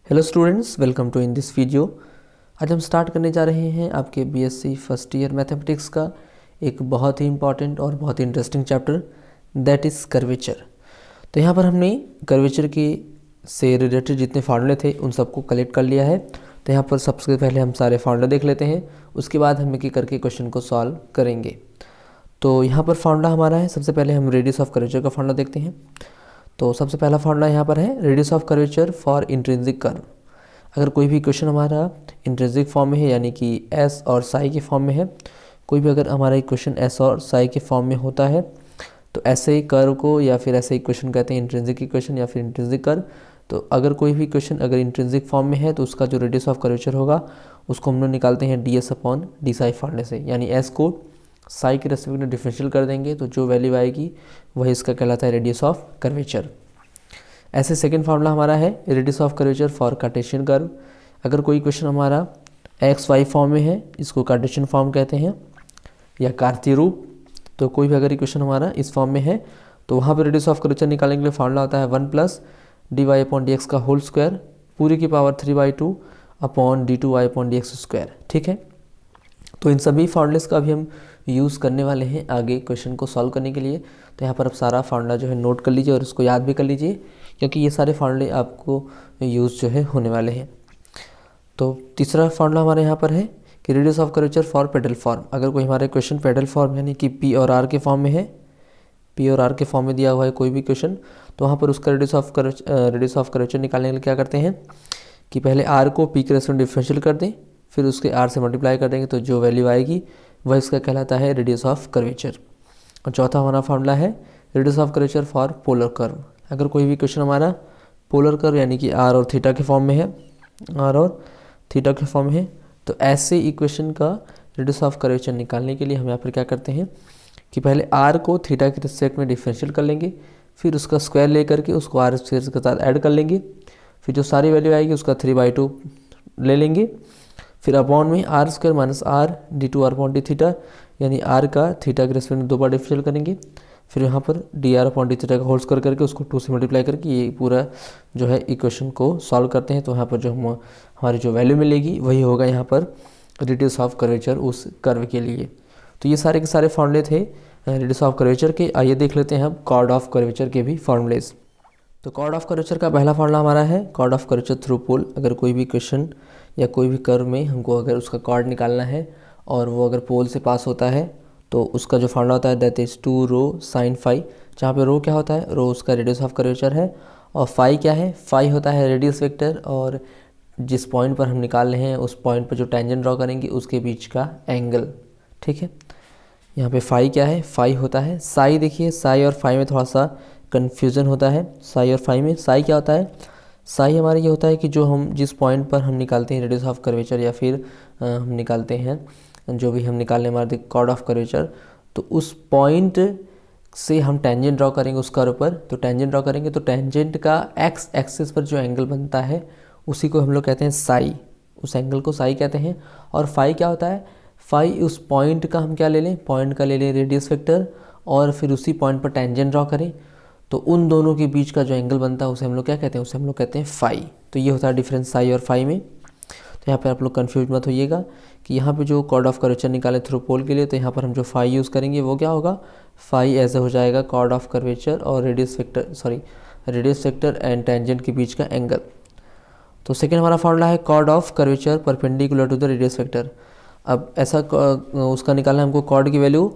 Hello students, welcome to in this video. आज हम start करने जा रहे हैं आपके बीएससी फर्स्ट ईयर मैथमेटिक्स का एक बहुत ही इंपॉर्टेंट और बहुत ही interesting chapter, that is curvature. तो यहाँ पर हमने कर्वेचर के से रिलेटेड जितने फार्मूले थे उन सबको कलेक्ट कर लिया है। तो यहाँ पर सबसे पहले हम सारे फार्मूले देख लेते हैं, उसके बाद हम एक एक करके क्वेश्चन को सॉल्व करेंगे। तो यहाँ पर फार्मूला हमारा है, सबसे पहले हम रेडियस ऑफ कर्वेचर का फार्मूला देखते हैं। तो सबसे पहला फार्मूला यहाँ पर है radius of curvature for intrinsic curve. अगर कोई भी क्वेश्चन हमारा इंट्रिंसिक फॉर्म में है, यानी कि एस और साई के फॉर्म में है, कोई भी अगर हमारा एक क्वेश्चन एस और साई के फॉर्म में होता है तो ऐसे ही कर्व को या फिर ऐसे ही क्वेश्चन कहते हैं इंट्रिंसिक इक्वेशन या फिर इंट्रिंसिक कर्व। तो अगर कोई भी क्वेश्चन अगर इंट्रिंसिक फॉर्म में है तो उसका जो रेडियस ऑफ कर्वेचर होगा उसको हम लोग निकालते हैं D S upon D Sai फार्मूले से, यानी एस को साई के रेस्पेक्ट में डिफरेंशियल कर देंगे तो जो वैल्यू आएगी वही इसका कहलाता है रेडियस ऑफ कर्वेचर। ऐसे सेकंड फार्मूला हमारा है radius of curvature for Cartesian curve. अगर कोई क्वेश्चन हमारा एक्स वाई फॉर्म में है, इसको कार्टेशियन फॉर्म कहते हैं या कार्तीय रूप। तो कोई भी अगर क्वेश्चन हमारा इस फॉर्म में है तो वहाँ पर रेडियस ऑफ कर्वेचर निकालने के लिए फार्मूला होता है 1 plus d y upon d x का होल स्क्वायर पूरी की power 3/2 upon d two y upon d x square. ठीक है, तो इन सभी फार्मूलेस का भी हम यूज़ करने वाले हैं आगे क्वेश्चन को सॉल्व करने के लिए। तो यहाँ पर आप सारा फार्मूला जो है नोट कर लीजिए और इसको याद भी कर लीजिए, क्योंकि ये सारे फार्मूले आपको यूज़ जो है होने वाले हैं। तो तीसरा फार्मूला हमारे यहाँ पर है कि radius of curvature for pedal form. अगर कोई हमारे क्वेश्चन पेडल फॉर्म यानी कि पी और आर के फॉर्म में है, पी और आर के फॉर्म में दिया हुआ है कोई भी क्वेश्चन, तो वहाँ पर उसका रेडियस ऑफ कर्वेचर निकालने के लिए क्या करते हैं कि पहले आर को पी के रेस्पेक्ट डिफरेंशियल कर दें, फिर उसके आर से मल्टीप्लाई कर देंगे तो जो वैल्यू आएगी वह इसका कहलाता है रेडियस ऑफ कर्वेचर। और चौथा हमारा फार्मूला है radius of curvature for polar curve. अगर कोई भी क्वेश्चन हमारा पोलर कर्व यानी कि आर और थीटा के फॉर्म में है, आर और थीटा के फॉर्म में है, तो ऐसे इक्वेशन का रेडियस ऑफ कर्वेचर निकालने के लिए हम यहाँ पर क्या करते हैं कि पहले आर को थीटा के रिस्पेक्ट में डिफरेंशियल कर लेंगे, फिर उसका स्क्वायर लेकर के उसको आर स्क्वायर के साथ ऐड कर लेंगे, फिर जो सारी वैल्यू आएगी उसका 3/2 ले लेंगे, फिर अपॉन में r square minus r d two are upon D theta, यानी आर का थीटा के रेस्पेक्ट में 2 बार डिफरेंशियल करेंगे, फिर यहाँ पर d are upon D theta का होल स्क्वायर करके उसको 2 से मल्टीप्लाई करके ये पूरा जो है इक्वेशन को सॉल्व करते हैं। तो यहाँ पर जो हमारी जो वैल्यू मिलेगी वही होगा यहाँ पर रेडियस ऑफ कर्वेचर उस कर्व के लिए। तो ये सारे के सारे फार्मूले थे रेडियस ऑफ कर्वेचर के। आइए देख लेते हैं हम कॉर्ड ऑफ कर्वेचर के भी फार्मूलेज। तो कॉर्ड ऑफ कर्वेचर का पहला फार्मूला हमारा है कॉर्ड ऑफ कर्वेचर थ्रू पोल। अगर कोई भी क्वेश्चन या कोई भी कर्व में हमको अगर उसका कॉर्ड निकालना है और वो अगर पोल से पास होता है तो उसका जो फार्मूला होता है that is 2 rho sine phi, जहाँ पे रो क्या होता है, रो उसका रेडियस ऑफ कर्वेचर है और फाई क्या है, फाई होता है रेडियस वेक्टर और जिस पॉइंट पर हम निकाल रहे हैं उस पॉइंट पर जो टेंजेंट ड्रॉ करेंगे उसके बीच का एंगल। ठीक है, यहाँ पे फाई क्या है, फाई होता है साई। देखिए साई और फाई में थोड़ा सा कन्फ्यूज़न होता है। साई और फाई में साई क्या होता है, साई हमारा ये होता है कि जो हम जिस पॉइंट पर हम निकालते हैं रेडियस ऑफ कर्वेचर या फिर हम निकालते हैं जो भी हम निकालने हमारे कॉर्ड ऑफ कर्वेचर, तो उस पॉइंट से हम टेंजेंट ड्रॉ करेंगे उस कर्व पर। तो टेंजेंट ड्रॉ करेंगे तो टेंजेंट का एक्स एक्सिस पर जो एंगल बनता है उसी को हम लोग कहते हैं साई, उस एंगल को साई कहते हैं। और फाई क्या होता है, फाई उस पॉइंट का हम क्या ले लें, पॉइंट का ले लें रेडियस वेक्टर और फिर उसी पॉइंट पर टेंजेंट ड्रॉ करें तो उन दोनों के बीच का जो एंगल बनता है उसे हम लोग क्या कहते हैं, उसे हम लोग कहते हैं फाई। तो ये होता है डिफरेंस साई और फाई में। तो यहाँ पे आप लोग कंफ्यूज मत होइएगा कि यहाँ पे जो कॉर्ड ऑफ कर्वेचर निकाले थ्रू पोल के लिए तो यहाँ पर हम जो फाई यूज़ करेंगे वो क्या होगा, फाई ऐसे हो जाएगा कॉर्ड ऑफ कर्वेचर और रेडियस वेक्टर एंड टेंजेंट के बीच का एंगल। तो सेकेंड हमारा फार्मूला है chord of curvature perpendicular to the radius vector. अब ऐसा उसका निकालना है हमको कॉर्ड की वैल्यू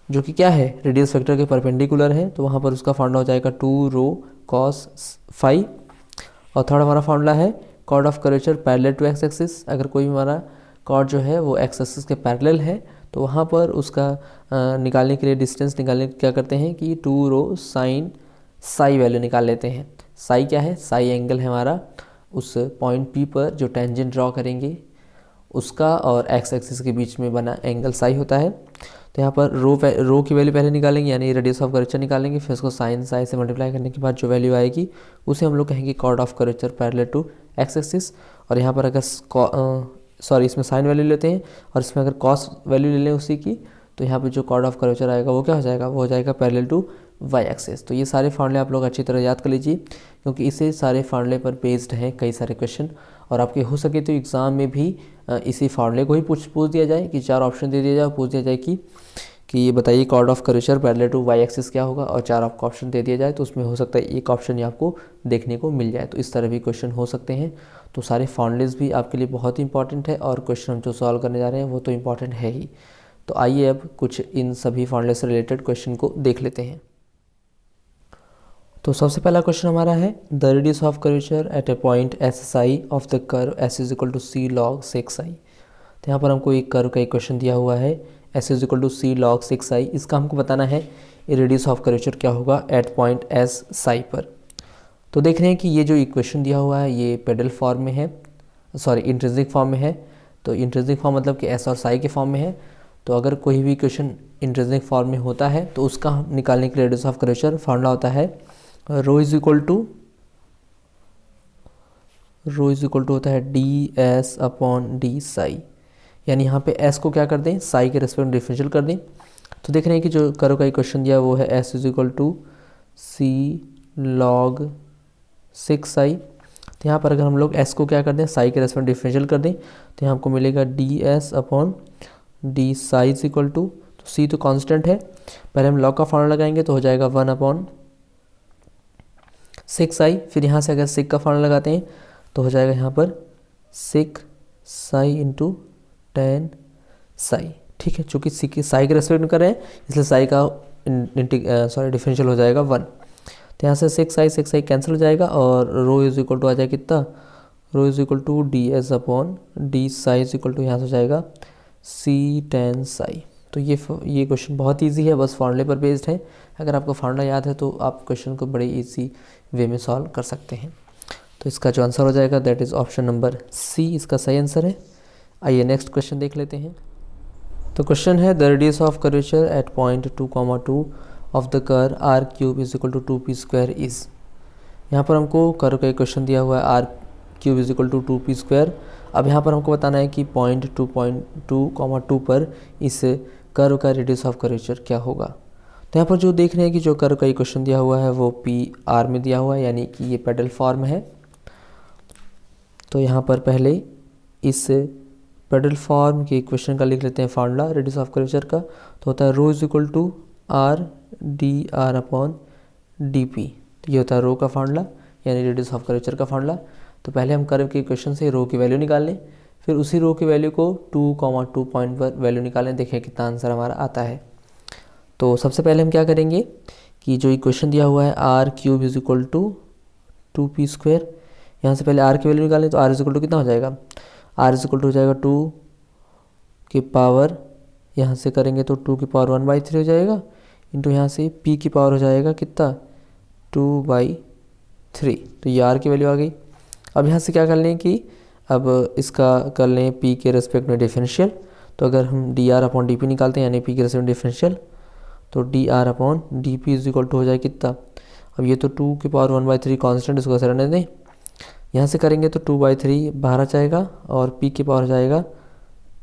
जो कि क्या है, रेडियस वेक्टर के परपेंडिकुलर है, तो वहाँ पर उसका फार्मूला हो जाएगा 2 रो कॉस फाई। और थर्ड हमारा फार्मूला है chord of curvature parallel to x axis. अगर कोई हमारा कॉर्ड जो है वो एक्स एक्सिस के पैरेलल है तो वहाँ पर उसका निकालने के लिए डिस्टेंस निकालने क्या करते हैं कि 2 रो साइन साई वैल्यू निकाल लेते हैं। साई क्या है, साई एंगल है हमारा उस पॉइंट पी पर जो टेंजेंट ड्रॉ करेंगे उसका और एक्स एक्सिस के बीच में बना एंगल साई होता है। तो यहाँ पर रो की वैल्यू पहले निकालेंगे यानी रेडियस ऑफ कर्वेचर निकालेंगे, फिर उसको साइन साई से मल्टीप्लाई करने के बाद जो वैल्यू आएगी उसे हम लोग कहेंगे chord of curvature parallel to x axis. और यहाँ पर अगर इसमें साइन वैल्यू लेते हैं और इसमें अगर कॉस वैल्यू ले लें उसी की, तो यहाँ पे जो कॉर्ड ऑफ कर्वेचर आएगा वो क्या हो जाएगा, वो हो जाएगा पैरेलल टू वाई एक्सिस। तो ये सारे फार्मूले आप लोग अच्छी तरह याद कर लीजिए, क्योंकि इसे सारे फार्मूले पर बेस्ड हैं कई सारे क्वेश्चन। और आपके हो सके तो एग्ज़ाम में भी इसी फार्मूले को ही पूछ दिया जाए कि 4 ऑप्शन दे दिया जाए, पूछ दिया जाए कि ये बताइए chord of curvature parallel to y axis क्या होगा, और 4 आपको ऑप्शन दे दिया जाए तो उसमें हो सकता है एक ऑप्शन ही आपको देखने को मिल जाए। तो इस तरह भी क्वेश्चन हो सकते हैं। तो सारे फार्मूलेज भी आपके लिए बहुत ही इंपॉर्टेंट है, और क्वेश्चन हम जो सॉल्व करने जा रहे हैं वो तो इम्पॉर्टेंट है ही। तो आइए अब कुछ इन सभी फार्मूले से रिलेटेड क्वेश्चन को देख लेते हैं। तो सबसे पहला क्वेश्चन हमारा है the radius of curvature at a point s s i of the curve s is equal to c log 6i। तो यहाँ पर हमको एक कर्व का एक क्वेश्चन दिया हुआ है s is equal to c log 6i। इसका हमको बताना है रेडियस ऑफ कर्वेचर क्या होगा एट पॉइंट एस साई पर। तो देख रहे हैं कि ये जो इक्वेशन दिया हुआ है ये पेडल फॉर्म में है, सॉरी इंट्रिंसिक फॉर्म में है। तो इंट्रिंसिक फॉर्म मतलब कि एस और साई के फॉर्म में है। तो अगर कोई भी इक्वेशन इंट्रिंसिक फॉर्म में होता है तो उसका हम निकालने के लिए रेडियस ऑफ कर्वेचर फार्मूला होता है रो इज इक्वल टू होता है D S upon D Sai. यानी यहाँ पे एस को क्या कर दें, साई के रेस्पेक्ट में डिफरेंशियल कर दें। तो देख रहे हैं कि जो कर्व का इक्वेशन दिया वो है s is equal to c log 6i। तो यहाँ पर अगर हम लोग s को क्या कर दें, साई के रेस्पेक्ट में डिफरेंशियल कर दें तो यहाँ हमको मिलेगा d S upon D psi is equal to, तो c तो कांस्टेंट है, पहले हम लॉग का फार्मूला लगाएंगे तो हो जाएगा 1 अपॉन 6i। फिर यहाँ से अगर सिक का फार्मूला लगाते हैं तो हो जाएगा यहाँ पर 6i इंटू 10 ठीक है। चूँकि साई के रेस्पेक्ट में कर रहे हैं इसलिए साई का डिफरेंशियल हो जाएगा 1। तो यहाँ से 6i कैंसिल हो जाएगा और रो इज इक्वल टू आ जाएगा कितना, rho is equal to D S upon D psi is equal to यहाँ से हो जाएगा सी 10 साई। तो ये क्वेश्चन बहुत इजी है, बस फार्मूले पर बेस्ड है। अगर आपको फार्मूला याद है तो आप क्वेश्चन को बड़े इजी वे में सॉल्व कर सकते हैं। तो इसका जो आंसर हो जाएगा that is option number c, इसका सही आंसर है। आइए नेक्स्ट क्वेश्चन देख लेते हैं। तो क्वेश्चन है the radius of curvature at point 2,2 of the curve r cube is equal to 2p square is. यहाँ पर हमको कर्व का एक क्वेश्चन दिया हुआ है r cube is equal to 2p square. अब यहाँ पर हमको बताना है कि पॉइंट 2.2 पर इस कर्व का रेडियस ऑफ कर्वेचर क्या होगा। तो यहाँ पर जो देख रहे हैं कि जो कर्व का इक्वेशन दिया हुआ है वो पी आर में दिया हुआ है, यानी कि ये पेडल फॉर्म है। तो यहाँ पर पहले इस पेडल फॉर्म के इक्वेशन का लिख लेते हैं फार्मूला रेडियस ऑफ कर्वेचर का। तो होता है rho is equal to R D are upon D P. तो ये होता है रो का फार्मूला यानी रेडियस ऑफ कर्वेचर का फार्मूला। तो पहले हम कर्व के इक्वेशन से रो की वैल्यू निकाल लें, फिर उसी रो की वैल्यू को 2,2 पॉइंट पर वैल्यू निकालें, देखें कितना आंसर हमारा आता है। तो सबसे पहले हम क्या करेंगे कि जो इक्वेशन दिया हुआ है r cube is equal to 2p square, यहाँ से पहले आर की वैल्यू निकालें तो आर इज इक्वल टू कितना हो जाएगा, आर इज इक्वल टू हो जाएगा 2 की पावर, यहाँ से करेंगे तो 2 की पावर 1/3 हो जाएगा, इंटू यहाँ से p की पावर हो जाएगा कितना 2/3। तो ये आर की वैल्यू आ गई। अब यहाँ से क्या कर लें कि अब इसका कर लें p के रेस्पेक्ट में डिफरेंशियल। तो अगर हम d are upon D p निकालते हैं यानी p के रेस्पेक्ट में डिफरेंशियल, तो d are upon D p is equal to हो जाए कितना, अब ये तो 2 की पावर 1/3 कॉन्स्टेंट, इसको ऐसे रहने दें। यहाँ से करेंगे तो 2/3 बाहर आ जाएगा और p की पावर हो जाएगा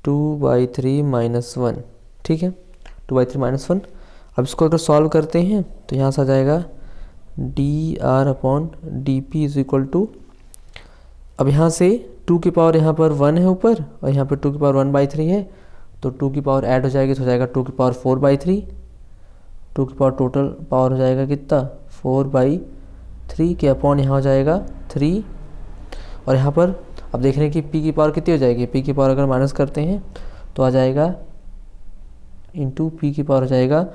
2/3 माइनस 1, ठीक है 2/3 माइनस 1। अब इसको अगर सॉल्व करते हैं तो यहाँ से आ जाएगा d are upon D p is equal to, अब यहाँ से 2 की पावर यहाँ पर 1 है ऊपर और यहाँ पर 2 की पावर 1/3 है, तो 2 की पावर ऐड हो जाएगी तो हो जाएगा 2 की पावर 4/3, 2 की पावर टोटल पावर हो जाएगा कितना 4/3 के अपॉन यहाँ हो जाएगा 3। और यहाँ पर अब देख रहे हैं कि p की पावर कितनी हो जाएगी, p की पावर अगर माइनस करते हैं तो आ जाएगा इंटू p की पावर हो जाएगा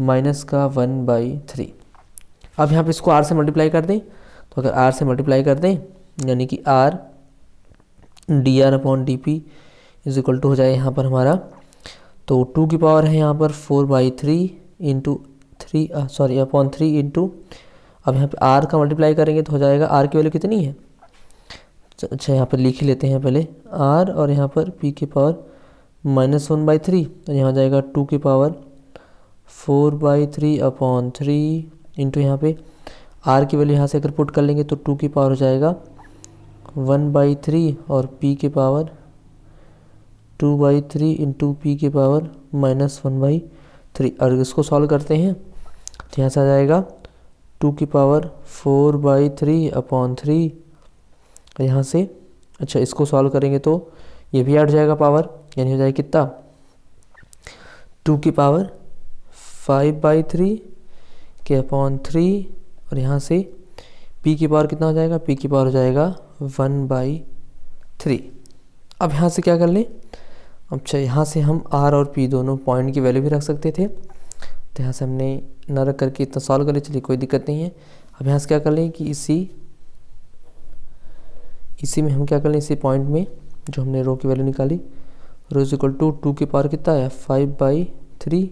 माइनस का 1/3। अब यहाँ पे इसको r से मल्टीप्लाई कर दें, तो अगर r से मल्टीप्लाई कर दें यानी कि r d are upon D p is equal to हो जाए यहाँ पर हमारा, तो 2 की पावर है यहाँ पर 4/3 इंटू 3 अपॉन 3 इंटू, अब यहाँ पे r का मल्टीप्लाई करेंगे तो हो जाएगा r की वैल्यू कितनी है, अच्छा यहाँ पर लिख ही लेते हैं पहले r, और यहाँ पर p की पावर माइनस 1/3 और यहाँ हो जाएगा 2 की पावर 4/3 अपॉन 3 इंटू यहाँ पे r की वैल्यू यहाँ से अगर पुट कर लेंगे तो 2 की पावर हो जाएगा 1/3 और p की पावर 2/3 इंटू p की पावर माइनस 1/3। और इसको सॉल्व करते हैं तो यहाँ से आ जाएगा 2⁴/3/3 और यहाँ से अच्छा इसको सॉल्व करेंगे तो ये भी हट जाएगा पावर, यानी हो जाएगा कितना 2⁵/3 और यहाँ से p की पावर कितना हो जाएगा, p की पावर हो जाएगा 1/3। अब यहाँ से क्या कर लें, अच्छा यहाँ से हम r और p दोनों पॉइंट की वैल्यू भी रख सकते थे, तो यहाँ से हमने न रख करके इतना सॉल्व कर ले, चलिए कोई दिक्कत नहीं है। अब यहाँ से क्या कर लें कि इसी में हम क्या कर लें, इसी पॉइंट में जो हमने रो की वैल्यू निकाली, रो इज इक्वल टू 2 की पावर कितना है 5/3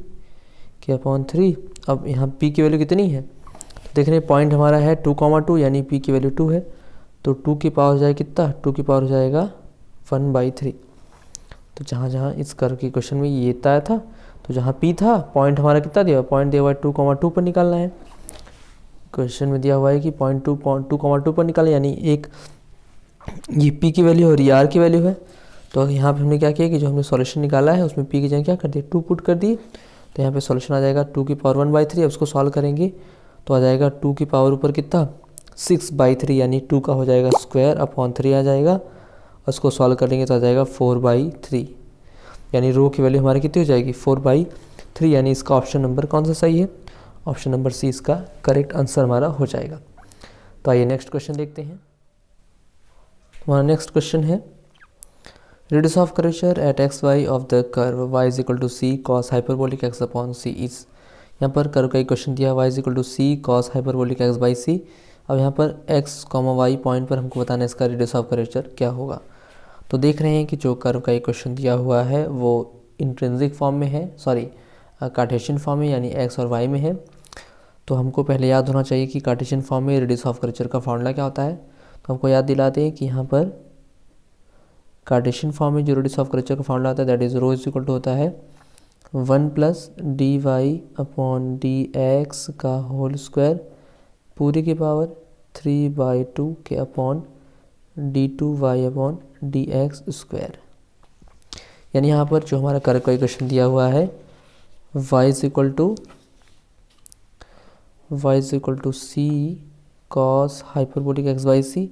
अब यहाँ p की वैल्यू कितनी है, तो देख रहे हैं पॉइंट हमारा है 2,2 यानी p की वैल्यू 2 है, तो 2 की पावर हो जाएगा कितना, 2 की पावर हो जाएगा 1/3। तो जहाँ इस कर्व के क्वेश्चन में ये आया था, तो जहाँ p था पॉइंट हमारा कितना दिया हुआ, पॉइंट दिया हुआ है 2,2 पर निकालना है। क्वेश्चन में दिया हुआ है कि पॉइंट 2,2 पर निकालें, यानी एक ये p की वैल्यू और ये r की वैल्यू है। तो यहाँ पे हमने क्या किया कि जो हमने सॉल्यूशन निकाला है उसमें p की जगह क्या कर दिया 2 पुट कर दिए, तो यहाँ पे सॉल्यूशन आ जाएगा 2 की पावर 1/3। अब उसको सॉल्व करेंगे तो आ जाएगा 2 की पावर ऊपर कितना 6/3 यानी 2 का हो जाएगा स्क्वायर अपॉन 3 आ जाएगा, और उसको सॉल्व करेंगे तो आ जाएगा 4/3, यानी रो की वैल्यू हमारी कितनी हो जाएगी 4/3, यानी इसका ऑप्शन नंबर कौन सा सही है, ऑप्शन नंबर सी इसका करेक्ट आंसर हमारा हो जाएगा। तो आइए नेक्स्ट क्वेश्चन देखते हैं। हमारा नेक्स्ट क्वेश्चन है radius of curvature at X Y of the curve y is equal to C cos hyperbolic x upon C is. यहाँ पर कर्व का एक क्वेश्चन दिया y is equal to C cos hyperbolic x by C. अब यहाँ पर x, y point पर हमको बताना है इसका रेडियस ऑफ कर्वेचर क्या होगा। तो देख रहे हैं कि जो कर्व का एक क्वेश्चन दिया हुआ है वो इंट्रिंसिक फॉर्म में है, सॉरी कार्टेशियन फॉर्म में यानी x और y में है। तो हमको पहले याद होना चाहिए कि कार्टेशियन फॉर्म में रेडियस ऑफ कर्वेचर का फॉर्मूला क्या होता है। तो हमको याद दिलाते हैं कि यहाँ पर कार्टेशियन फॉर्म में जो रेडियस ऑफ कर्वेचर का फॉर्मूला आता है that is rho is equal to होता है 1 + dy अपॉन dx का होल स्क्वायर पूरी की पावर 3/2 के upon d2y upon dx square. यानी यहाँ पर जो हमारा कर्व का इक्वेशन दिया हुआ है y is equal to C cos hyperbolic x by C.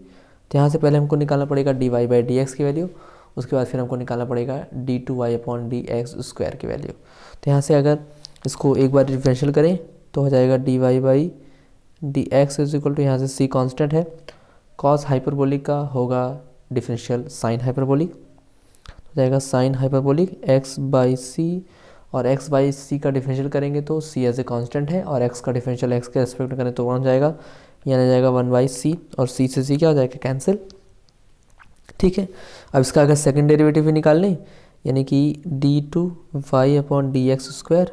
तो यहाँ से पहले हमको निकालना पड़ेगा dy/dx की वैल्यू, उसके बाद फिर हमको निकालना पड़ेगा d2y अपॉन dx स्क्वायर की वैल्यू। तो यहाँ से अगर इसको एक बार डिफरेंशियल करें तो हो जाएगा dy/dx इज इक्वल टू, यहाँ से c कांस्टेंट है, कॉस हाइपरबोलिक का होगा डिफरेंशियल साइन हाइपरबोलिक, हो जाएगा sine hyperbolic x by C, और x बाई सी का डिफरेंशियल करेंगे तो c एज ए कांस्टेंट है, और x का डिफरेंशियल x के रेस्पेक्ट में करें तो 1 हो जाएगा, यानी आ जाएगा 1/c, और c से c क्या हो जाएगा कैंसिल। ठीक है, अब इसका अगर सेकंड डेरिवेटिव भी निकाल लें यानी कि d2y अपॉन dx स्क्वायर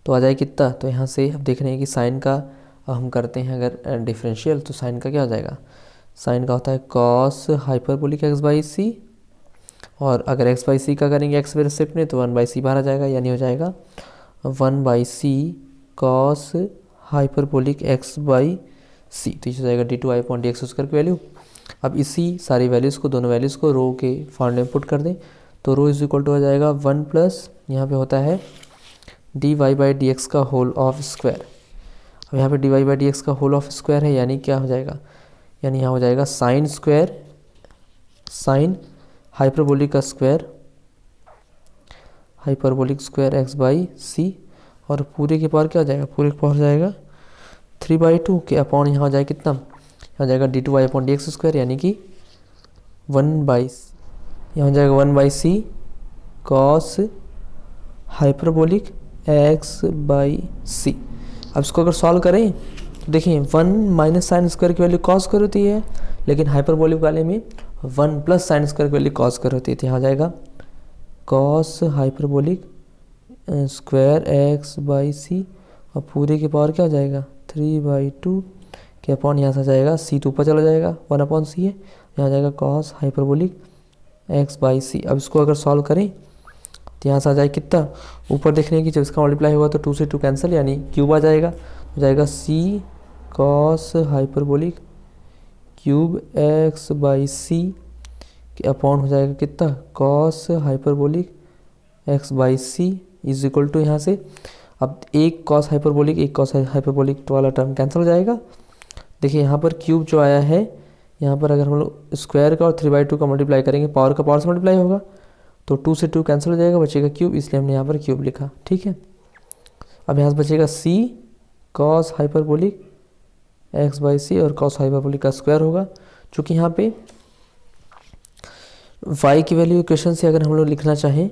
तो आ जाए कितना। तो यहाँ से अब देख रहे हैं कि साइन का हम करते हैं अगर डिफरेंशियल तो साइन का क्या हो जाएगा, साइन का होता है cos hyperbolic x by C, और अगर x बाई सी का करेंगे x के रेस्पेक्ट में तो 1/c बाहर आ जाएगा, यानी हो जाएगा 1/c cos hyperbolic x by C. तो ये हो जाएगा d2y अपॉन dx स्क्वायर की वैल्यू। अब इसी सारी वैल्यूज़ को, दोनों वैल्यूज़ को रो के फॉर्मूले में पुट कर दें तो रो इज इक्वल टू हो जाएगा 1+ यहाँ पे होता है dy/dx का होल ऑफ स्क्वायर। अब यहाँ पे dy/dx का होल ऑफ स्क्वायर है, यानी क्या हो जाएगा, यानी यहाँ हो जाएगा साइन स्क्वायर, साइन हाइपरबोलिक का square, hyperbolic square x by C, और पूरे के पावर क्या हो जाएगा, पूरे के पावर हो जाएगा 3/2 के अपॉन यहाँ हो जाएगा कितना, यहाँ हो जाएगा d2y अपॉन dx स्क्वायर, यानी कि 1/, यहाँ हो जाएगा 1/c cos hyperbolic x by C. अब इसको अगर सॉल्व करें तो देखिए 1 - साइन स्क्वायर की वैल्यू कॉस स्क्वायर होती है, लेकिन हाइपरबोलिक वाले में 1 + साइन स्क्वायर की वैल्यू कॉस स्क्वायर होती है। तो यहाँ आ जाएगा cos hyperbolic square x by C, और पूरे के पावर क्या हो जाएगा 3/2 के अपॉन यहाँ से आ जाएगा c तो ऊपर चला जाएगा 1/c है, यहाँ आ जाएगा cos hyperbolic x by C. अब इसको अगर सॉल्व करें तो यहाँ से आ जाए कितना, ऊपर देखने की जब इसका मल्टीप्लाई होगा तो 2 से 2 कैंसिल, यानी क्यूब आ जाएगा, हो जाएगा c cos hyperbolic cube x by C के अपॉन हो जाएगा कितना, cos hyperbolic x by C is equal to, यहाँ से अब एक कॉस हाइपरबोलिक वाला टर्म कैंसिल हो जाएगा। देखिए यहाँ पर क्यूब जो आया है, यहाँ पर अगर हम लोग स्क्वायर का और 3/2 का मल्टीप्लाई करेंगे, पावर का पावर से मल्टीप्लाई होगा, तो 2 से 2 कैंसिल हो जाएगा, बचेगा क्यूब, इसलिए हमने यहाँ पर क्यूब लिखा। ठीक है, अब यहाँ से बचेगा c कॉस हाइपरबोलिक x/c और कॉस हाइपरबोलिक का स्क्वायर होगा। चूँकि यहाँ पे y की वैल्यू इक्वेशन से अगर हम लोग लिखना चाहें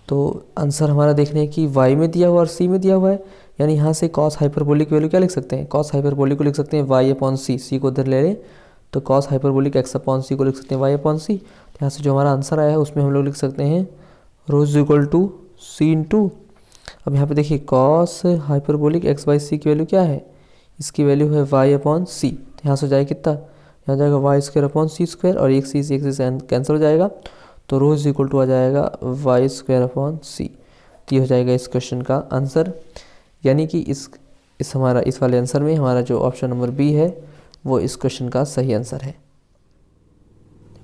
तो आंसर हमारा देखने की y में दिया हुआ और c में दिया हुआ है, यानी यहाँ से कॉस हाइपरबोलिक की वैल्यू क्या लिख सकते हैं, कॉस हाइपरबोलिक को लिख सकते हैं y/c, c को उधर ले लें तो कॉस हाइपरबोलिक x/c को लिख सकते हैं y/c। तो यहाँ से जो हमारा आंसर आया है उसमें हम लोग लिख सकते हैं rho is equal to c into, अब यहाँ पे देखिए कॉस हाइपरबोलिक x/c की वैल्यू क्या है, इसकी वैल्यू है y/c। तो यहाँ से हो जाएगा कितना, यहाँ जाएगा y² और एक से कैंसिल हो जाएगा, तो रो इज इक्वल टू आ जाएगा y²/c। तो ये हो जाएगा इस क्वेश्चन का आंसर, यानी कि इस वाले आंसर में हमारा जो ऑप्शन नंबर बी है वो इस क्वेश्चन का सही आंसर है।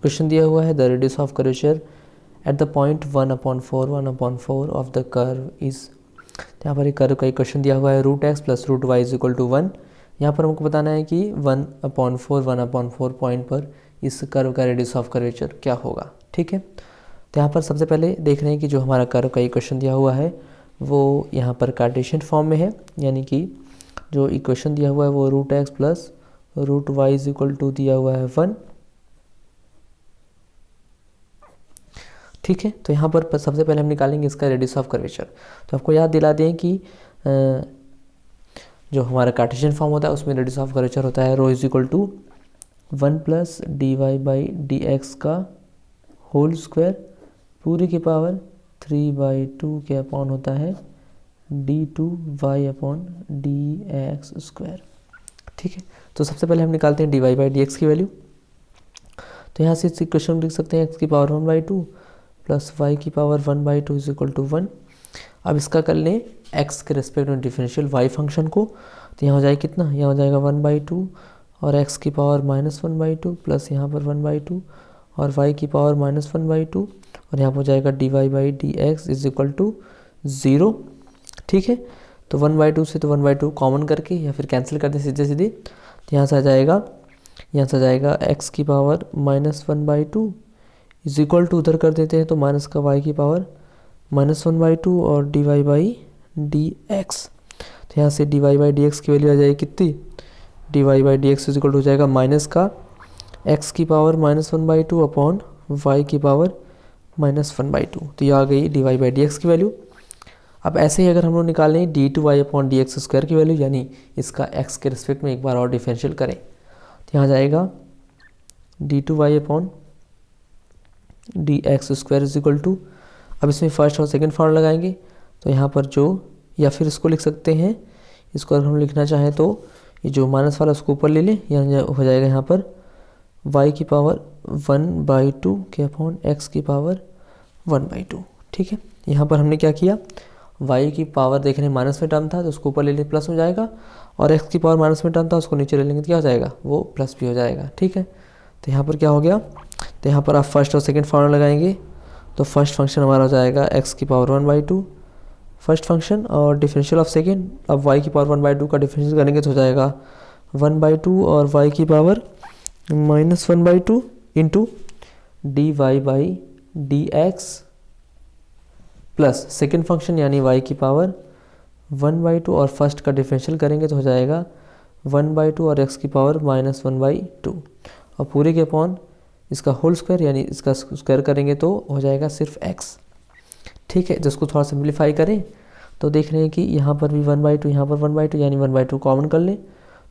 क्वेश्चन दिया हुआ है the radius of curvature at the point 1/4 of the curve is. यहाँ पर एक कर्व का एक क्वेश्चन दिया हुआ है √x + √y = 1। यहाँ पर हमको बताना है कि 1/4 पॉइंट पर इस कर्व का रेडियस ऑफ कर्वेचर क्या होगा। ठीक है, तो यहाँ पर सबसे पहले देख रहे हैं कि जो हमारा कर्व का इक्वेशन दिया हुआ है वो यहाँ पर कार्टेशियन फॉर्म में है, यानी कि जो इक्वेशन दिया हुआ है वो √x + √y = दिया हुआ है 1। ठीक है, तो यहाँ पर सबसे पहले हम निकालेंगे इसका रेडियस ऑफ कर्वेचर। तो आपको याद दिला दें कि जो हमारा कार्टेशियन फॉर्म होता है उसमें रेडियस ऑफ कर्वेचर होता है rho is equal to 1 + dy/dx का होल स्क्वायर पूरी की पावर 3/2 के अपॉन होता है d2y/dx²। ठीक है, तो सबसे पहले हम निकालते हैं dy/dx की वैल्यू। तो यहाँ से इस इक्वेशन में लिख सकते हैं x की पावर 1/2 + y की पावर 1/2 = 1। अब इसका कर लें x के रेस्पेक्ट में डिफरेंशियल y फंक्शन को, तो यहाँ हो जाएगा कितना, यहाँ हो जाएगा 1/2 और x की पावर -1/2 प्लस यहाँ पर 1/2 और y की पावर -1/2 और यहाँ पर हो जाएगा dy/dx = 0। ठीक है, तो 1/2 से तो 1/2 कॉमन करके या फिर कैंसिल कर दें सीधे, तो यहाँ से आ जाएगा x की पावर -1/2 = उधर कर देते हैं तो माइनस का y की पावर -1/2 और dy/dx। तो यहाँ से dy/dx की वैल्यू आ जाएगी कितनी, dy/dx = हो जाएगा माइनस का x की पावर -1/2 अपॉन y की पावर -1/2। तो ये आ गई dy/dx की वैल्यू। अब ऐसे ही अगर हम लोग निकालें d2y/dx² की वैल्यू, यानी इसका x के रिस्पेक्ट में एक बार और डिफरेंशियल करें, तो यहाँ जाएगा d2y/dx² = अब इसमें फर्स्ट और सेकंड फॉर्म लगाएंगे, तो यहाँ पर जो, या फिर इसको लिख सकते हैं, इसको अगर हम लिखना चाहें तो ये जो माइनस वाला उसको ऊपर ले लें, यहाँ हो जाएगा यहाँ पर y की पावर 1/2 के अपॉन x की पावर 1/2। ठीक है, यहाँ पर हमने क्या किया, y की पावर देख रहे हैं माइनस में टर्म था तो उसको ऊपर ले लें प्लस हो जाएगा, और x की पावर माइनस में टर्म था उसको नीचे ले लेंगे तो क्या हो जाएगा, वो प्लस भी हो जाएगा। ठीक है, तो यहाँ पर क्या हो गया, तो यहाँ पर आप फर्स्ट और सेकंड फॉर्मूला लगाएंगे, तो फर्स्ट फंक्शन हमारा हो जाएगा x की पावर 1/2 फर्स्ट फंक्शन और डिफरेंशियल ऑफ सेकंड। अब y की पावर 1/2 का डिफरेंशियल करेंगे तो हो जाएगा 1/2 और y की power -1/2 into dy/dx plus second function यानी y की पावर 1/2 और फर्स्ट का डिफरेंशियल करेंगे तो हो जाएगा 1/2 और x की पावर -1/2 और पूरे के अपॉन इसका होल स्क्वायर, यानी इसका स्क्वायर करेंगे तो हो जाएगा सिर्फ x। ठीक है, जिसको थोड़ा सिंप्लीफाई करें तो देख रहे हैं कि यहाँ पर भी 1/2 यहाँ पर 1/2 यानी 1/2 कॉमन कर लें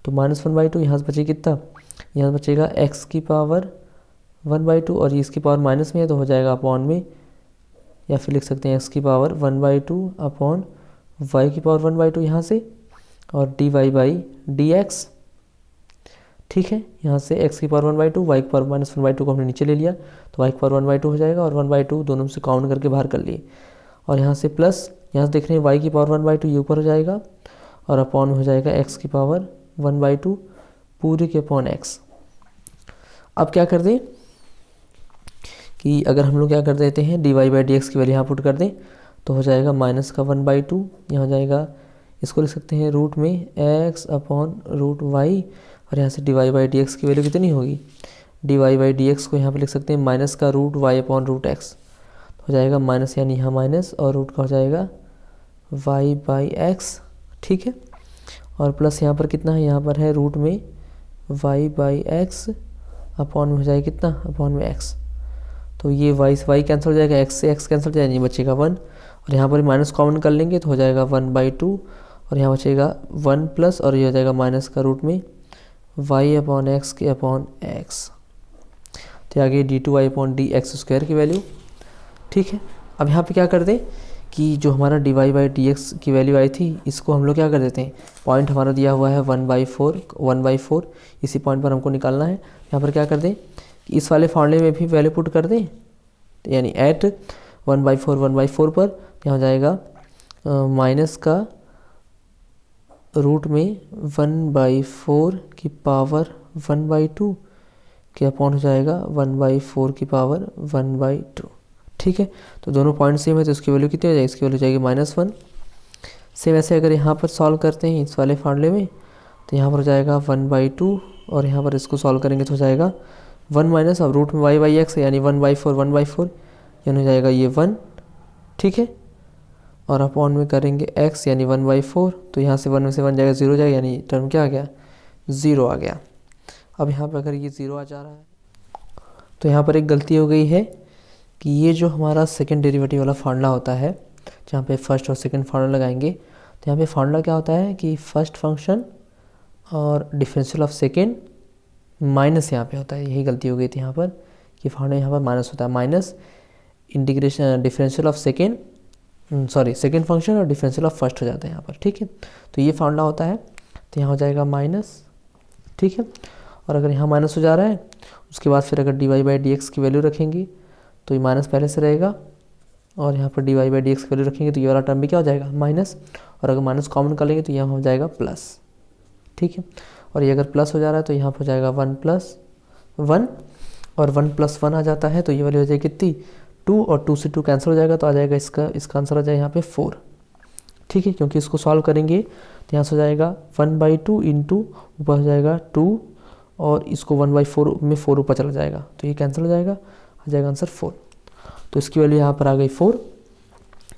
तो -1/2 यहाँ से बचेगा कितना, यहाँ से बचेगा x की पावर 1/2 और इसकी पावर माइनस में है तो हो जाएगा अपॉन में, या फिर लिख सकते हैं x की पावर 1/2 अपॉन y की पावर 1/2 यहाँ से और dy/dx। ठीक है, यहाँ से x की पावर 1/2 y की पावर -1/2 को हमने नीचे ले लिया तो y की पावर 1/2 हो जाएगा और 1/2 दोनों से काउंट करके बाहर कर लिए, और यहाँ से प्लस यहाँ से देख रहे हैं y की पावर 1/2 ये ऊपर हो जाएगा और अपॉन हो जाएगा x की पावर 1/2 पूरे के अपॉन x। अब क्या कर दें कि अगर हम लोग क्या कर देते हैं dy/dx की वैल्यू यहाँ पुट कर दें तो हो जाएगा माइनस का 1/2, यहाँ हो जाएगा, इसको लिख सकते हैं रूट में x अपॉन रूट वाई, और यहाँ से dy/dx की वैल्यू कितनी होगी, dy/dx को यहाँ पे लिख सकते हैं माइनस का root y upon root x, हो जाएगा माइनस, यानी यहाँ माइनस और रूट का हो जाएगा y/x, ठीक है। और प्लस यहाँ पर कितना है, यहाँ पर है रूट में y/x अपॉन में हो जाएगा कितना, अपॉन में x, तो ये y से y कैंसिल हो जाएगा, x से x कैंसिल हो जाएगा, ये बचेगा 1, और यहाँ पर माइनस कॉमन कर लेंगे तो हो जाएगा 1/2, और यहाँ बचेगा 1 प्लस, और ये हो जाएगा माइनस का रूट में y अपॉन एक्स के अपॉन एक्स, तो आगे d2y अपॉन dx² की वैल्यू, ठीक है। अब यहाँ पे क्या कर दें कि जो हमारा dy/dx की वैल्यू आई थी, इसको हम लोग क्या कर देते हैं, पॉइंट हमारा दिया हुआ है 1/4, इसी पॉइंट पर हमको निकालना है। यहाँ पर क्या कर दें कि इस वाले फॉर्मूले में भी वैल्यू पुट कर दें, यानी एट 1/4 पर यहाँ हो जाएगा माइनस का रूट में 1/4 की पावर 1/2 के अपॉन हो जाएगा 1/4 की पावर 1/2, ठीक है। तो दोनों पॉइंट सेम है, तो इसकी वैल्यू कितनी हो जाएगी, इसकी वैल्यू जाएगी -1। सेम ऐसे अगर यहाँ पर सॉल्व करते हैं इस वाले फॉर्मूले में, तो यहाँ पर हो जाएगा 1/2, और यहाँ पर इसको सॉल्व करेंगे तो हो जाएगा 1 माइनस, अब रूट में y/x है, यानी 1/4 यानी हो जाएगा ये 1, ठीक है। और अपॉन में करेंगे x, यानी 1/4, तो यहाँ से 1 में से 1 जाएगा, 0 जाएगा, यानी टर्म क्या आ गया, 0 आ गया। अब यहाँ पर अगर ये 0 आ जा रहा है, तो यहाँ पर एक गलती हो गई है कि ये जो हमारा सेकंड डेरिवेटिव वाला फार्मूला होता है, जहाँ पे फर्स्ट और सेकंड फार्मूला लगाएंगे, तो यहाँ पे फार्मूला क्या होता है कि फर्स्ट फंक्शन और डिफरेंशियल ऑफ सेकंड माइनस यहाँ पे होता है, यही गलती हो गई थी यहाँ पर कि फार्मूला यहाँ पर माइनस होता है, minus integration differential of second function और डिफरेंशियल ऑफ फर्स्ट हो जाता है यहाँ पर, ठीक है। तो ये फार्मूला होता है, तो यहाँ हो जाएगा माइनस, ठीक है। और अगर यहाँ माइनस हो जा रहा है, उसके बाद फिर अगर dy/dx की वैल्यू रखेंगे तो ये माइनस पहले से रहेगा, और यहाँ पर dy/dx की वैल्यू रखेंगे तो ये वाला टर्म भी क्या हो जाएगा, माइनस, और अगर माइनस कॉमन कर लेंगे तो यहाँ हो जाएगा प्लस, ठीक है। और ये अगर प्लस हो जा रहा है तो यहाँ पर हो जाएगा 1+1, और 1+1 आ जाता है, तो ये वाली हो जाएगी कितनी, 2, और 2 से 2 कैंसिल हो जाएगा, तो आ जाएगा इसका आंसर आ जाएगा यहाँ पे 4, ठीक है। क्योंकि इसको सॉल्व करेंगे तो यहाँ से हो जाएगा 1/2 इंटू ऊपर हो जाएगा 2, और इसको 1/4 में 4 ऊपर चला जाएगा, तो ये कैंसिल हो जाएगा, आ जाएगा आंसर 4। तो इसकी वैल्यू यहाँ पर आ गई 4।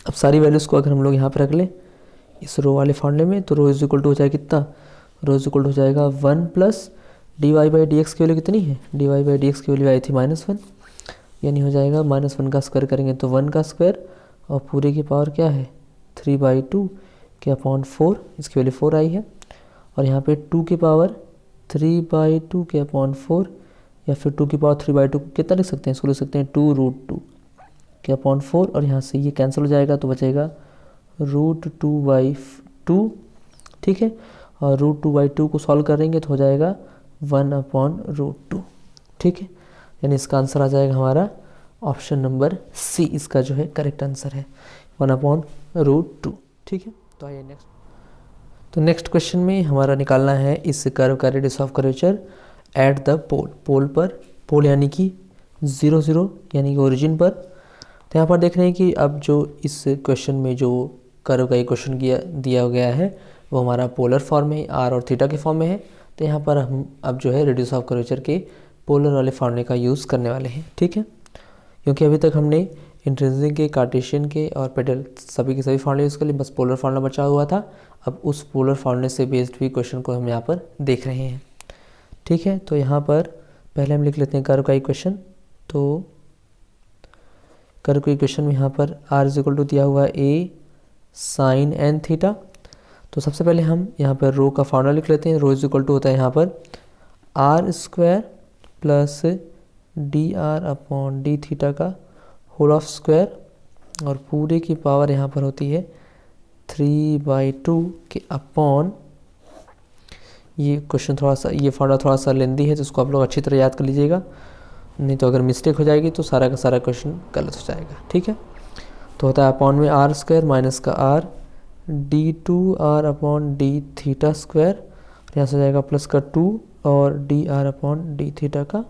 अब सारी वैल्यूज़ को अगर हम लोग यहाँ पर रख लें इस रो वाले फॉर्मूले में, तो रो इज इक्वल टू हो जाएगा कितना, रो इज इक्वल टू हो जाएगा 1 प्लस dy/dx की वैल्यू कितनी है, dy/dx की वैल्यू आई थी -1, यानी हो जाएगा -1 का स्क्वायर करेंगे तो 1 का स्क्वायर, और पूरे की पावर क्या है 3/2 के अपॉन 4, इसकी वैल्यू 4 आई है। और यहाँ पे 2 की पावर 3/2 के अपॉन 4, या फिर 2 की पावर 3/2 कितना लिख सकते हैं, इसको लिख सकते हैं 2√2 के अपॉन 4, और यहाँ से ये कैंसिल हो जाएगा तो बचेगा √2/2, ठीक है। और √2/2 को सॉल्व करेंगे तो हो जाएगा 1/√2, ठीक है। यानी इसका आंसर आ जाएगा हमारा ऑप्शन नंबर सी, इसका जो है करेक्ट आंसर है 1/√2, ठीक है। तो आइए नेक्स्ट क्वेश्चन में हमारा निकालना है इस कर्व का radius of curvature at the pole पर, पोल यानी कि 0 0 यानी कि ओरिजिन पर। तो यहाँ पर देख रहे हैं कि अब जो इस क्वेश्चन में जो कर्व का ये क्वेश्चन दिया गया है वो हमारा पोलर फॉर्म में, आर और थीटा के फॉर्म में है। तो यहाँ पर हम अब जो है रेडियस ऑफ कर्वेचर के पोलर वाले फॉर्मूले का यूज़ करने वाले हैं, ठीक है। क्योंकि अभी तक हमने इंट्रिंसिक के, कार्टेशियन के और पेडल सभी के सभी फॉर्मूले यूज़ कर लिए, बस पोलर फॉर्मूला बचा हुआ था। अब उस पोलर फॉर्मूले से बेस्ड भी क्वेश्चन को हम यहाँ पर देख रहे हैं, ठीक है। तो यहाँ पर पहले हम लिख लेते हैं कर्व का इक्वेशन। तो कर्व के इक्वेशन में यहाँ पर r इज इक्वल टू दिया हुआ है a sin n थीटा। तो सबसे पहले हम यहाँ पर रो का फॉर्मूला लिख लेते हैं। रो इज इक्वल टू होता है यहाँ पर r² plus dr upon d theta का होल ऑफ स्क्वायर, और पूरे की पावर यहाँ पर होती है 3/2 के अपॉन, ये क्वेश्चन थोड़ा सा, ये फॉर्मूला थोड़ा सा लेंदी है तो इसको आप लोग अच्छी तरह याद कर लीजिएगा, नहीं तो अगर मिस्टेक हो जाएगी तो सारा का सारा क्वेश्चन गलत हो जाएगा, ठीक है। तो होता है अपॉन में r² माइनस का r d2r upon d theta square, यहाँ से जाएगा प्लस का 2 और dr अपॉन d थीटा का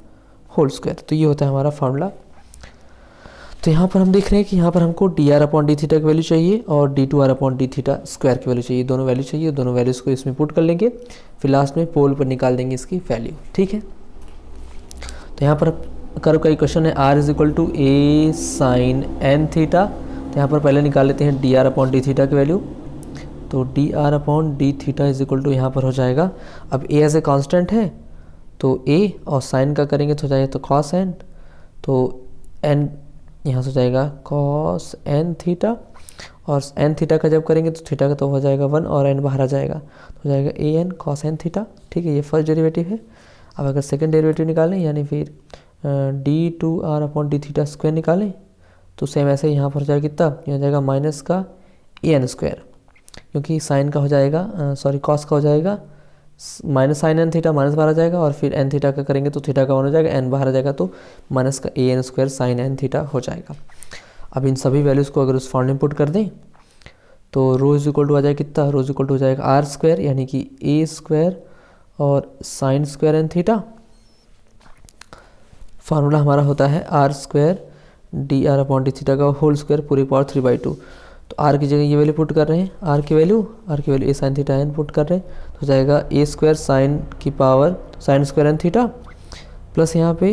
होल स्क्वायर। तो ये होता है हमारा फार्मूला। तो तो यहाँ पर हम देख रहे हैं कि यहाँ पर हमको d are upon D theta की वैल्यू चाहिए और d two are upon D theta square की वैल्यू चाहिए, दोनों वैल्यू चाहिए, दोनों वैल्यूज़ को इसमें पुट कर लेंगे, फिर लास्ट में पोल पर निकाल देंगे इसकी वैल्यू। ठीक है, तो यहाँ पर कर्व का इक्वेशन है r is equal to a sine N theta. तो यहाँ पर पहले निकाल लेते हैं d are upon D theta की वैल्यू। तो d are upon D theta is equal to यहाँ पर हो जाएगा, अब ए एज ए कॉन्स्टेंट है तो ए और साइन का करेंगे तो हो जाएगा तो कॉस एन, तो एन यहाँ से हो जाएगा कॉस एन थीटा, और एन थीटा का जब करेंगे तो थीटा का तो हो जाएगा 1 और एन बाहर आ जाएगा तो हो जाएगा A N cos N theta. ठीक है, ये फर्स्ट डेरिवेटिव है। अब अगर सेकंड डेरिवेटिव निकालें यानी फिर d two are upon D theta square निकालें तो सेम ऐसे यहाँ पर हो जाएगा कितना, ये हो जाएगा माइनस का ए एन स्क्वायर, क्योंकि साइन का हो जाएगा सॉरी कॉस का हो जाएगा minus sine N theta, minus बाहर आ जाएगा, और फिर एन थीटा का करेंगे तो थीटा का 1 हो जाएगा, एन बाहर आ जाएगा तो माइनस का A N square sine N theta हो जाएगा। अब इन सभी वैल्यूज़ को अगर उस फॉर्म में पुट कर दें तो रो इज इक्वल टू आ जाएगा कितना, रो इज इक्वल टू हो जाएगा आर स्क्वायर यानी कि ए स्क्वायर और sine square n theta. Formula हमारा होता है r square d are upon D theta का होल स्क्वायर पूरी पावर 3/2। तो आर की जगह ये वैल्यू पुट कर रहे हैं, आर की value a sine theta n put कर रहे हैं तो हो जाएगा ए स्क्वायर साइन की power sine square n theta plus यहाँ पे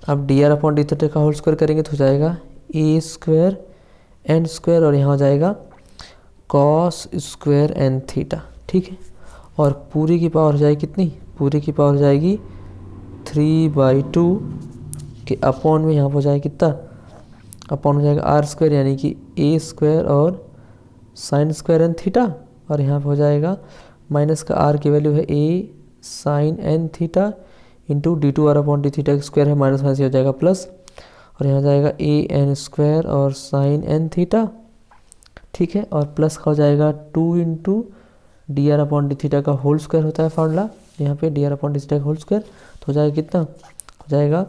अब d are upon D theta का होल स्क्वायर करेंगे तो हो जाएगा ए स्क्वायर एन स्क्वायर और यहाँ हो जाएगा कॉस स्क्वायर एन थीटा। ठीक है, और पूरी की पावर हो जाएगी कितनी, पूरी की पावर हो जाएगी 3/2 के अपॉन में यहाँ पर हो जाएगा कितना, अपॉन हो जाएगा आर स्क्वायर यानी कि ए स्क्वायर और साइन स्क्वायर एन थीटा, और यहाँ पर हो जाएगा माइनस का आर की वैल्यू है A sine N theta into D two are upon D theta square है, माइनस माइनस हो जाएगा प्लस, और यहाँ जाएगा ए एन स्क्वायर और साइन एन थीटा। ठीक है, और प्लस का हो जाएगा 2 into D are upon D theta का होल स्क्वायर होता है फार्मूला, यहाँ पे D are upon D theta का होल स्क्वायर तो हो जाएगा कितना, हो जाएगा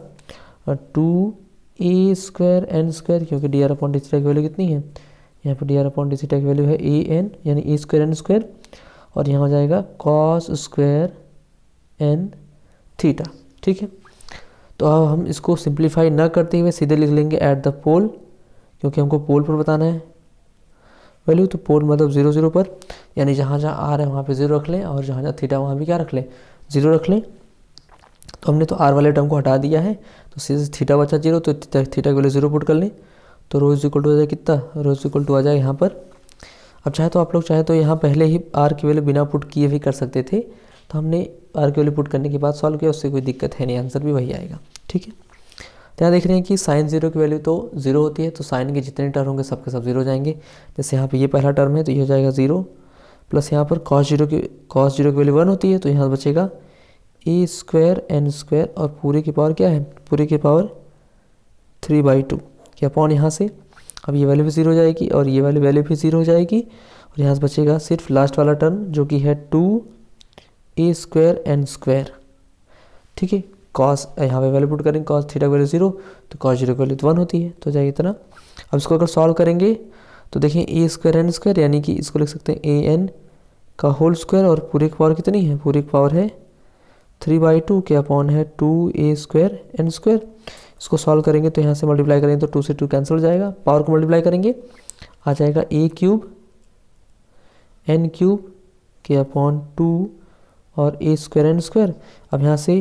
2 ए स्क्वायर एन स्क्वायर, क्योंकि D R upon D theta की वैल्यू कितनी है, यहाँ पे D are upon D theta की वैल्यू है ए एन यानी ए स्क्वायर एन स्क्वायर, और यहाँ हो जाएगा कॉस स्क्वायर एन थीटा। ठीक है, तो अब हम इसको सिंप्लीफाई ना करते हुए सीधे लिख लेंगे एट द पोल, क्योंकि हमको पोल पर बताना है वैल्यू, तो पोल मतलब 0 0 पर, यानी जहाँ जहाँ आर है वहाँ पे 0 रख लें और जहाँ जहाँ थीटा वहाँ भी क्या रख लें 0 रख लें। तो हमने तो आर वाले टर्म को हटा दिया है तो सीधे थीटा बचा 0, तो थीटा की वैल्यू 0 पुट कर लें तो रो इज इक्वल टू आ जाए कितना, रो इज इक्वल टू आ जाए यहाँ पर। अब चाहे तो आप लोग चाहे तो यहाँ पहले ही आर की वैल्यू बिना पुट किए भी कर सकते थे, तो हमने आर की वैल्यू पुट करने के बाद सॉल्व किया, उससे कोई दिक्कत है नहीं, आंसर भी वही आएगा। ठीक है, तो यहाँ देख रहे हैं कि साइन 0 की वैल्यू तो 0 होती है, तो साइन के जितने टर्म होंगे सबके सब 0 हो जाएंगे। जैसे यहाँ पे ये पहला टर्म है तो ये हो जाएगा 0, प्लस यहाँ पर cos 0 की वैल्यू 1 होती है तो यहाँ बचेगा ए स्क्वायर एन स्क्वायर, और पूरे की पावर क्या है, पूरे की पावर 3/2 के अपॉन यहाँ से अब ये वैल्यू भी 0 हो जाएगी और ये वाली वैल्यू भी 0 हो जाएगी, और यहाँ से बचेगा सिर्फ लास्ट वाला टर्म जो कि है 2 ए स्क्वायर एन स्क्वायर। ठीक है, कॉस यहाँ पे वैल्यू पुट करेंगे, कॉस थीटा की वैल्यू 0 तो कॉस 0 की वैल्यू 1 होती है तो जाएगी इतना। अब इसको अगर सॉल्व करेंगे तो देखें ए स्क्वायर एन स्क्वायर यानी कि इसको लिख सकते हैं ए एन का होल स्क्वायर, और पूरी की पावर कितनी है, पूरी की पावर है 3/2 के अपॉन है 2 ए स्क्वायर एन स्क्वायर। इसको सॉल्व करेंगे तो यहाँ से मल्टीप्लाई करेंगे तो 2 से 2 कैंसिल हो जाएगा, पावर को मल्टीप्लाई करेंगे आ जाएगा ए क्यूब एन क्यूब के अपॉन 2 और ए स्क्वायर एन स्क्वायर। अब यहाँ से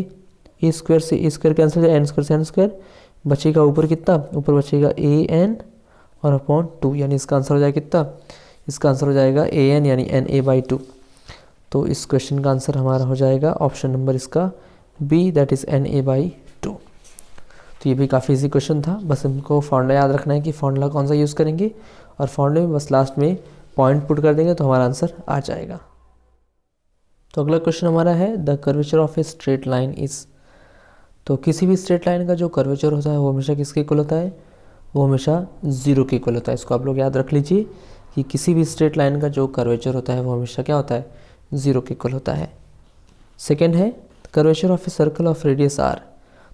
ए स्क्वायर से ए स्क्वायर कैंसिल हो जाएगा, एन स्क्वायर से एन स्क्वायर बचेगा, ऊपर कितना, ऊपर बचेगा ए एन और अपॉन 2, यानी इसका आंसर हो जाएगा कितना, इसका आंसर हो जाएगा ए एन यानी एन ए बाई 2। तो इस क्वेश्चन का आंसर हमारा हो जाएगा ऑप्शन नंबर इसका b, that is n a by 2। तो ये भी काफ़ी इजी क्वेश्चन था, बस हमको फॉर्मूला याद रखना है कि फॉर्मूला कौन सा यूज़ करेंगे, और फॉर्मूले में बस लास्ट में पॉइंट पुट कर देंगे तो हमारा आंसर आ जाएगा। तो अगला क्वेश्चन हमारा है the curvature of a straight line is. तो किसी भी स्ट्रेट लाइन का जो कर्वेचर होता है वो हमेशा किसके इक्वल होता है, वो हमेशा 0 के इक्वल होता है। इसको आप लोग याद रख लीजिए कि किसी भी स्ट्रेट लाइन का जो कर्वेचर होता है वो हमेशा क्या होता है, 0 के इक्वल होता है। सेकेंड है curvature of a circle of radius r.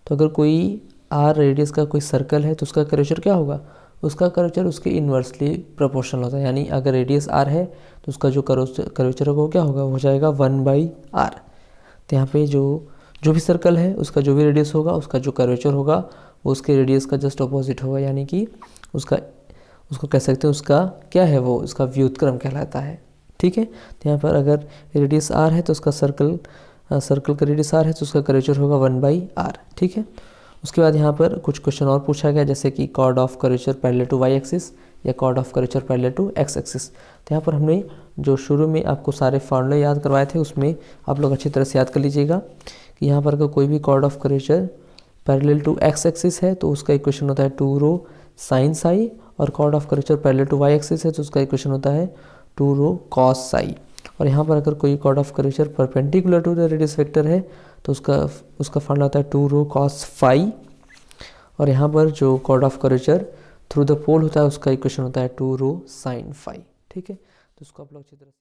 तो अगर कोई आर रेडियस का कोई सर्कल है तो उसका कर्वेचर क्या होगा, उसका कर्वेचर उसके इन्वर्सली प्रोपोर्शनल होता है, यानी अगर रेडियस आर है तो उसका जो कर्वेचर होगा वो क्या होगा, वो हो जाएगा 1/r। तो यहाँ पे जो भी सर्कल है उसका जो भी रेडियस होगा उसका जो कर्वेचर होगा वो उसके रेडियस का जस्ट अपोजिट होगा, यानी कि उसको कह सकते हैं उसका क्या है, वो उसका व्युत्क्रम कहलाता है। ठीक है, तो यहाँ पर अगर रेडियस r है तो उसका सर्कल का रेडियस r है तो उसका कर्वेचर होगा 1/r। ठीक है, उसके बाद यहाँ पर कुछ क्वेश्चन और पूछा गया, जैसे कि chord of curvature parallel to y axis या chord of curvature parallel to x axis. तो यहाँ पर हमने जो शुरू में आपको सारे फार्मूले याद करवाए थे उसमें आप लोग अच्छी तरह से याद कर लीजिएगा कि यहाँ पर अगर कोई भी chord of curvature parallel to x axis है तो उसका इक्वेशन होता है 2 रो साइन साई, और chord of curvature parallel to y axis है तो उसका इक्वेशन होता है 2 रो कॉस साई। और यहाँ पर अगर कोई chord of curvature perpendicular to the radius vector है तो उसका फार्मूला होता है 2 रो कॉस फाई, और यहाँ पर जो chord of curvature through the pole होता है उसका इक्वेशन होता है 2 रो साइन फाई। ठीक है, तो उसको आप लोग अच्छी तरह